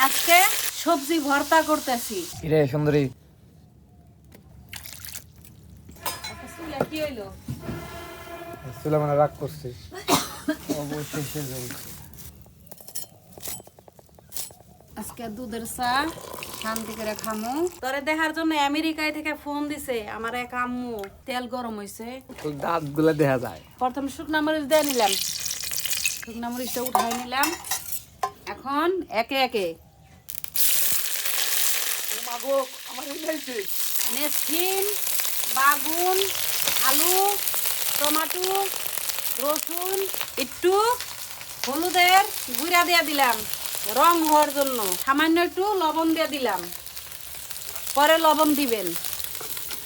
আজকে সবজি ভর্তা করতেছি। রে সুন্দরী, চুলে কি হইলো? চুলা মানে রাগ করছিস? অবশ্যই সে জ্বলছে। আজকে দুধের চা শান্তি করে খামু। তোরে দেখার জন্য আমেরিকায় থেকে ফোন দিছে আমার এক আম্মু। তেল গরম হইছে, তোর দাঁত গুলা দেখা যায়। প্রথমে শুকনা মরিচ দিয়ে নিলাম, শুকনা মরিচটা উঠাই নিলাম। এখন একে একে মেথিন, বাগুন, আলু, টমাটো, রসুন, একটু হলুদের গুঁড়া দিয়ে দিলাম রং হওয়ার জন্য, সামান্য একটু লবণ দিয়ে দিলাম, পরে লবণ দিবেন,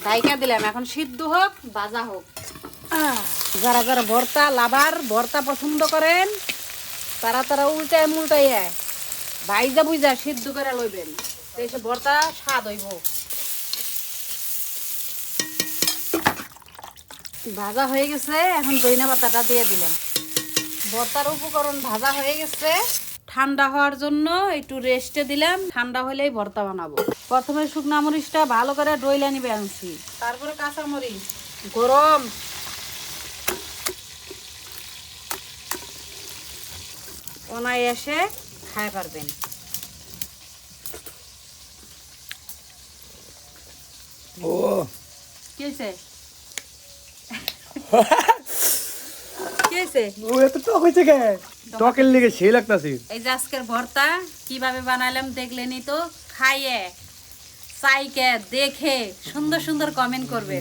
ঢাইকা দিলাম। এখন সিদ্ধ হোক, ভাজা হোক। যারা যারা ভর্তা লাভার, ভর্তা পছন্দ করেন, তারা তারা উল্টায় মুল্টাইয়া ভাইজা বুইজা সিদ্ধ করে লইবেন, এসে ভর্তা স্বাদ হইব। ভাজা হয়ে গেছে, এখন ধইনা পাতাটা দিয়ে দিলাম। ভর্তার উপকরণ ভাজা হয়ে গেছে, ঠান্ডা হওয়ার জন্য একটু রেস্টে দিলাম। ঠান্ডা হলেই ভর্তা বানাবো। প্রথমে শুকনা মরিচটা ভালো করে ডইলা নিবে আনছি, তারপরে কাঁচা মরিচ গরম, অনায়াসে খায় পারবেন। ও কি হয়েছে? কি হয়েছে? ও এত টক হয়েছে কে? টকের লেগে সেই লাগতাছে। এই যে আজকের ভর্তা কিভাবে বানাইলাম দেখলেনি তো, খাইয়ে চাইকে দেখে সুন্দর সুন্দর কমেন্ট করবে।